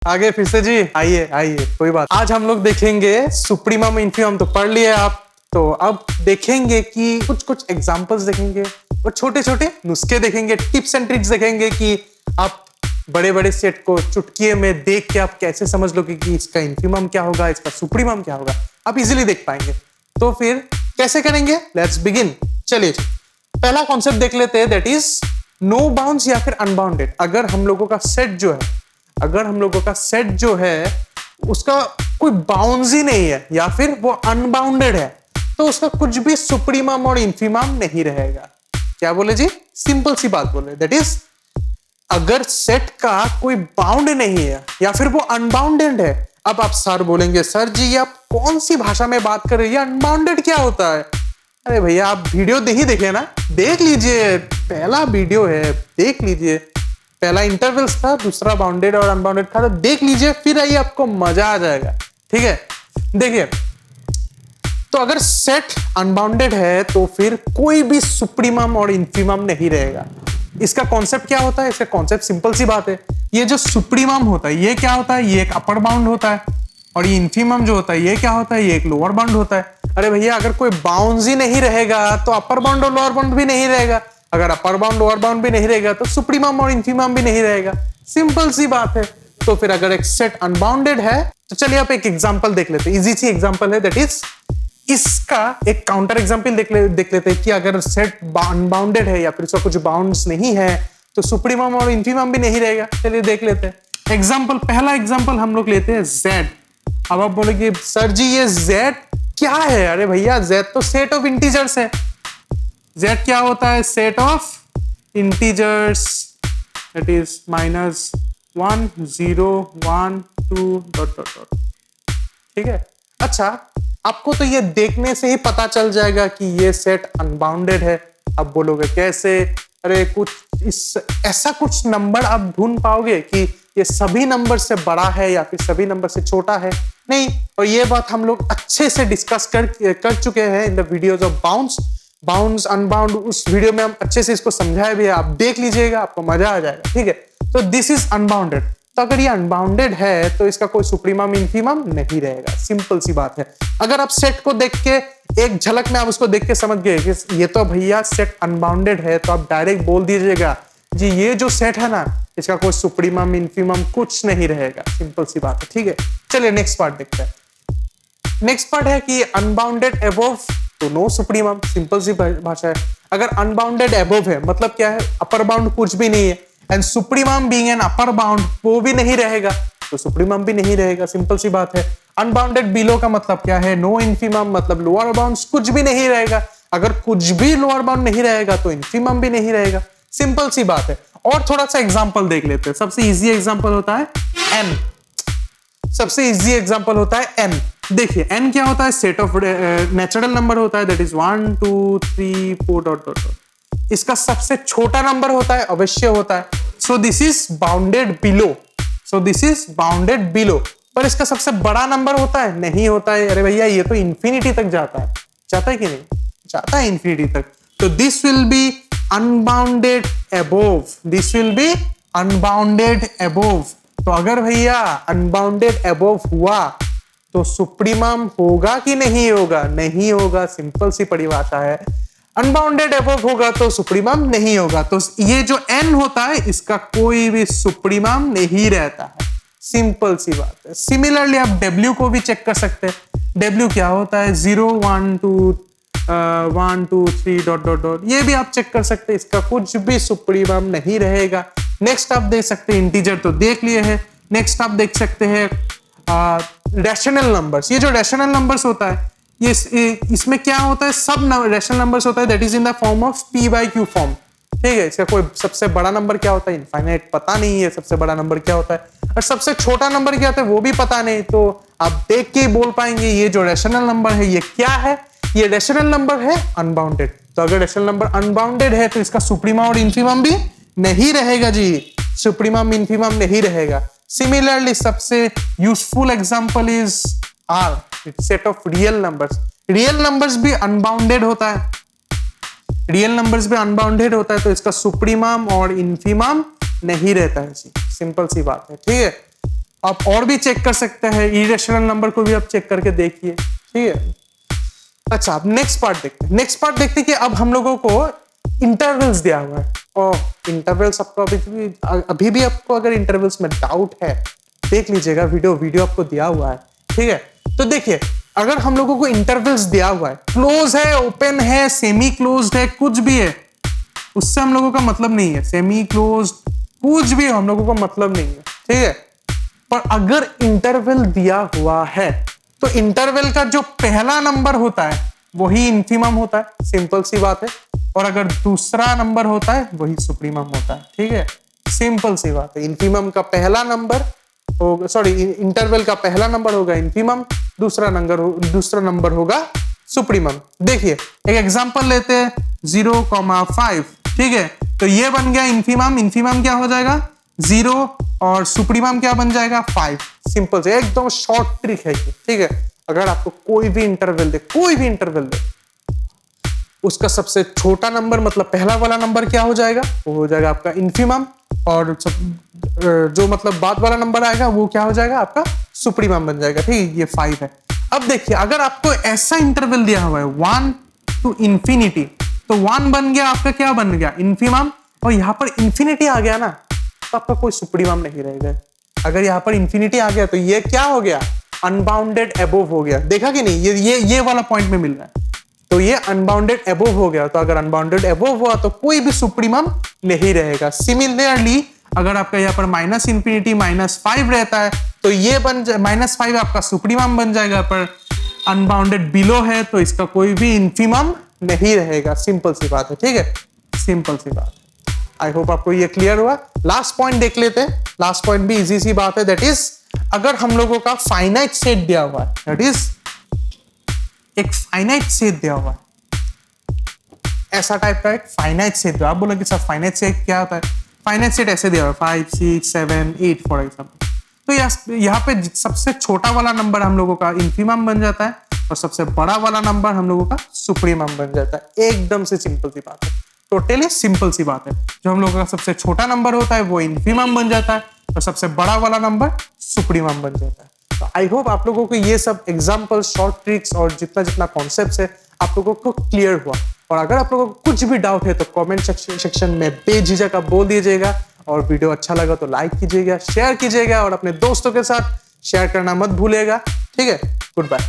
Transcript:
आगे फिर से जी, आइए आइए, कोई बात। आज हम लोग देखेंगे सुप्रीमम इन्फीमम तो पढ़ लिए आप, तो अब देखेंगे कि कुछ कुछ एग्जांपल्स देखेंगे और छोटे छोटे नुस्खे देखेंगे, टिप्स एंड ट्रिक्स देखेंगे कि आप बड़े बड़े सेट को चुटकिए में देख के आप कैसे समझ लोगे कि इसका इन्फीमम क्या होगा, इसका सुप्रीमम क्या होगा, आप इजीली देख पाएंगे। तो फिर कैसे करेंगे, लेट्स बिगिन। चलिए पहला कॉन्सेप्ट देख लेते हैं, दैट इज नो बाउंड्स या फिर अनबाउंडेड। अगर हम लोगों का सेट जो है उसका कोई बाउंड्स ही नहीं है या फिर वो अनबाउंडेड है, तो उसका कुछ भी सुप्रीमम और इन्फीमम नहीं रहेगा। क्या बोले जी, सिंपल सी बात बोले, दैट इज अगर सेट का कोई बाउंड नहीं है या फिर वो अनबाउंडेड है। अब आप सर बोलेंगे, सर जी आप कौन सी भाषा में बात कर रहे हैं, अनबाउंडेड क्या होता है? अरे भैया आप वीडियो नहीं देखे ना, देख लीजिए, पहला वीडियो है, देख लीजिए। पहला इंटरवल्स था, दूसरा बाउंडेड और अनबाउंडेड था, तो देख लीजिए, फिर आइए आपको मजा आ जाएगा। ठीक है, देखिए, तो अगर सेट अनबाउंडेड है तो फिर कोई भी सुप्रीमम और इन्फीमम नहीं रहेगा। इसका कॉन्सेप्ट क्या होता है? इसका कॉन्सेप्ट सिंपल सी बात है, ये जो सुप्रीमम होता है ये क्या होता है, ये एक अपर बाउंड होता है, और ये इन्फीमम जो होता है ये क्या होता है, ये एक लोअर बाउंड होता है। अरे भैया अगर कोई बाउंड ही नहीं रहेगा तो अपर बाउंड और लोअर बाउंड भी नहीं रहेगा, अगर अपर बाउंड लोअर बाउंड भी नहीं रहेगा तो सुप्रीमम और इन्फीमम भी नहीं रहेगा। सिंपल सी बात है। तो फिर अगर एक सेट अनबाउंडेड है तो चलिए आप एक एग्जांपल देख लेते हैं, इजी सी एग्जांपल है, दैट इज इसका एक काउंटर एग्जांपल देख लेते हैं कि अगर सेट अनबाउंडेड है या फिर इसका कुछ बाउंड्स नहीं है तो सुप्रीमम और इन्फीमम भी नहीं रहेगा। चलिए देख लेते हैं एग्जांपल। पहला एग्जांपल हम लोग लेते हैं z। अब आप बोलेंगे सर जी ये z क्या है? अरे भैया z तो सेट ऑफ इंटीजर्स है। z क्या होता है? Set of integers, that is -1 0 1 2 ... ठीक है। अच्छा, आपको तो ये देखने से ही पता चल जाएगा कि ये सेट अनबाउंडेड है। आप बोलोगे कैसे? अरे ऐसा कुछ नंबर आप ढूंढ पाओगे कि ये सभी नंबर से बड़ा है या फिर सभी नंबर से छोटा है? नहीं। और ये बात हम लोग अच्छे से डिस्कस कर चुके हैं in the videos of bounds unbound. उस वीडियो में हम अच्छे से इसको समझाए भी है, आप देख लीजिएगा, आपको मजा आ जाएगा। ठीक है, तो दिस इज अनबाउंडेड। तो अगर ये अनबाउंडेड है तो इसका कोई सुप्रीमम इन्फीमम नहीं रहेगा। सिंपल सी बात है। अगर आप सेट को देख के एक झलक में आप उसको देख के समझ गए कि ये तो भैया सेट अनबाउंडेड है, तो आप डायरेक्ट बोल दीजिएगा जी ये जो सेट है ना इसका कोई सुप्रीमम इन्फीमम कुछ नहीं रहेगा। सिंपल सी बात है। ठीक है, चलिए नेक्स्ट पार्ट देखते हैं। नेक्स्ट पार्ट है कि अनबाउंडेड अबव तो नो सुप्रीमम। सिंपल सी भाषा है। अगर अनबाउंडेड अबव है मतलब क्या है, अपर बाउंड कुछ भी नहीं है, and supremum being an upper bound वो भी नहीं रहेगा, तो सुप्रीमम भी नहीं रहेगा। सिंपल सी बात है। अनबाउंडेड बिलो का मतलब क्या है? नो इन्फीमम, मतलब लोअर बाउंड्स कुछ भी नहीं रहेगा। अगर कुछ भी लोअर बाउंड नहीं रहेगा तो इन्फीमम भी नहीं रहेगा। सिंपल सी बात है। और थोड़ा सा एग्जांपल देख लेते हैं। सबसे इजी एग्जांपल होता है n। सबसे इजी एग्जांपल होता है n। देखिए n क्या होता है? सेट ऑफ नेचुरल नंबर होता है, दैट इज 1 2 3 4 ... इसका सबसे छोटा नंबर होता है, अवश्य होता है। So this is bounded below. पर इसका सबसे बड़ा नंबर होता है? नहीं होता है। अरे भैया ये तो इंफिनिटी तक जाता है कि नहीं? जाता है इंफिनिटी तक। तो this will be unbounded above. तो अगर भैया अनबाउंडेड अबोव हुआ तो सुप्रीमम होगा कि नहीं होगा? नहीं होगा। सिंपल सी परिभाषा है। अनबाउंडेड अबोव होगा तो सुप्रीमम नहीं होगा। तो ये जो n होता है इसका कोई भी सुप्रीमम नहीं रहता है। सिंपल सी बात है। सिमिलरली आप w को भी चेक कर सकते हैं। w क्या होता है? 0 1 2 1 2 3 ... ये भी आप चेक कर सकते हैं, इसका कुछ भी सुप्रीमम नहीं रहेगा। नेक्स्ट आप देख सकते हैं इंटीजर, तो देख लिए हैं। नेक्स्ट आप देख सकते हैं रैशनल नंबर्स। ये जो रैशनल नंबर्स होता है ये इसमें क्या होता है? सब रैशनल नंबर्स होता है, that is in the form of p/q form. ठीक है, इसका कोई सबसे बड़ा नंबर क्या होता है? इनफाइनाइट पता नहीं है सबसे बड़ा नंबर क्या होता है, और सबसे छोटा नंबर क्या होता है वो भी पता नहीं। तो आप देख के बोल पाएंगे ये जो रैशनल नंबर है ये क्या है? ये रैशनल नंबर है अनबाउंडेड। तो अगर रैशनल नंबर अनबाउंडेड है तो इसका सुप्रीमम और इन्फीमम भी नहीं रहेगा जी। सुप्रीमम इन्फीमम नहीं रहेगा। सिमिलरली सबसे useful example is R, set of real numbers. Real numbers भी अनबाउंडेड होता है, तो इसका सुप्रीमम और इन्फीमम नहीं रहता है। सिंपल सी बात है। ठीक है, आप और भी चेक कर सकते हैं, इरेशनल नंबर को भी आप चेक करके देखिए, ठीक है। अच्छा, अब नेक्स्ट पार्ट देखते हैं। नेक्स्ट पार्ट देखते हैं कि अब हम लोगों को इंटरवल्स दिया हुआ है, और इंटरवल्स आपको अभी भी आपको अगर इंटरवल्स में डाउट है देख लीजिएगा, वीडियो आपको दिया हुआ है, ठीक है। तो देखिए, अगर हम लोगों को इंटरवल्स दिया हुआ है, क्लोज है, ओपन है, सेमी क्लोज्ड है, कुछ भी है, उससे हम लोगों का मतलब नहीं है। सेमी क्लोज्ड कुछ भी हम लोगों का मतलब नहीं है, ठीक है। पर अगर इंटरवल दिया हुआ है तो इंटरवल का जो पहला नंबर होता है वही इन्फिमम होता है, सिंपल सी बात है। और अगर दूसरा नंबर होता है वही सुप्रीमम होता है, ठीक है, सिंपल सी बात है। इन्फिमम का पहला नंबर होगा, सॉरी, इंटरवल का पहला नंबर होगा इन्फिमम, दूसरा नंबर होगा सुप्रीमम। देखिए एक एग्जांपल लेते हैं, 0,5, ठीक है। तो ये बन गया इन्फिमम। इन्फिमम क्या हो जाएगा? 0, और सुप्रीमम क्या बन जाएगा? 5। सिंपल से एकदम शॉर्ट ट्रिक है ये, ठीक है। अगर आपको कोई भी इंटरवल दे, उसका सबसे छोटा नंबर मतलब पहला वाला नंबर क्या हो जाएगा? वो हो जाएगा आपका इन्फिमम, और जो मतलब बाद वाला नंबर आएगा वो क्या हो जाएगा? आपका सुप्रीमम बन जाएगा, ठीक है। ये 5 है। अब देखिए, अगर आपको ऐसा इंटरवल दिया हुआ है 1 to infinity, तो 1 बन गया आपका, क्या बन गया? इन्फिमम, और यहाँ पर इंफिनिटी आ गया ना, तो आपका कोई सुप्रीमम नहीं रहेगा। अगर यहाँ पर इंफिनिटी आ गया तो ये क्या हो गया? अनबाउंडेड एबोव हो गया। देखा कि नहीं? ये वाला पॉइंट में मिल रहा है। तो ये अनबाउंडेड एबोव हो गया। तो अगर अनबाउंडेड एबोव हुआ तो कोई भी सुप्रीमम नहीं रहेगा। सिमिलरली अगर आपका यहाँ पर माइनस इंफिनिटी -5 रहता है तो ये बन जाए -5 आपका सुप्रीमम बन जाएगा। पर अनबाउंडेड बिलो है तो इसका कोई भी इन्फिमम नहीं रहेगा। सिंपल सी बात है, ठीक है, सिंपल सी बात। आई होप आपको ये क्लियर हुआ। लास्ट पॉइंट देख लेते हैं। लास्ट पॉइंट भी इजी सी बात है, दैट इज अगर हम लोगों का फाइनाइट सेट दिया हुआ है, दैट इज एक फाइनाइट सेट दिया हुआ है, ऐसा टाइप का एक फाइनाइट सेट दिया। आप बोलोगे सर फाइनाइट सेट क्या होता है? फाइनाइट सेट ऐसे दिया हुआ है 5, 6, 7, 8 फॉर एग्जाम्पल। तो यहाँ पे सबसे छोटा वाला नंबर हम लोगों का इन्फिमम बन जाता है और सबसे बड़ा वाला नंबर हम लोगों का सुप्रीमम बन जाता है। एकदम से सिंपल सी बात है, टोटली सिंपल सी बात है। जो हम लोगों का सबसे छोटा नंबर होता है वो इन्फिमम बन जाता है और सबसे बड़ा वाला नंबर सुप्रीमम बन जाता है। तो आई होप आप लोगों को ये सब एग्जाम्पल, शॉर्ट ट्रिक्स और जितना कॉन्सेप्ट है आप लोगों को क्लियर हुआ। और अगर आप लोगों को कुछ भी डाउट है तो कमेंट सेक्शन में बेझिझक आप बोल दीजिएगा। और वीडियो अच्छा लगा तो लाइक कीजिएगा, शेयर कीजिएगा और अपने दोस्तों के साथ शेयर करना मत भूलिएगा, ठीक है। Good bye.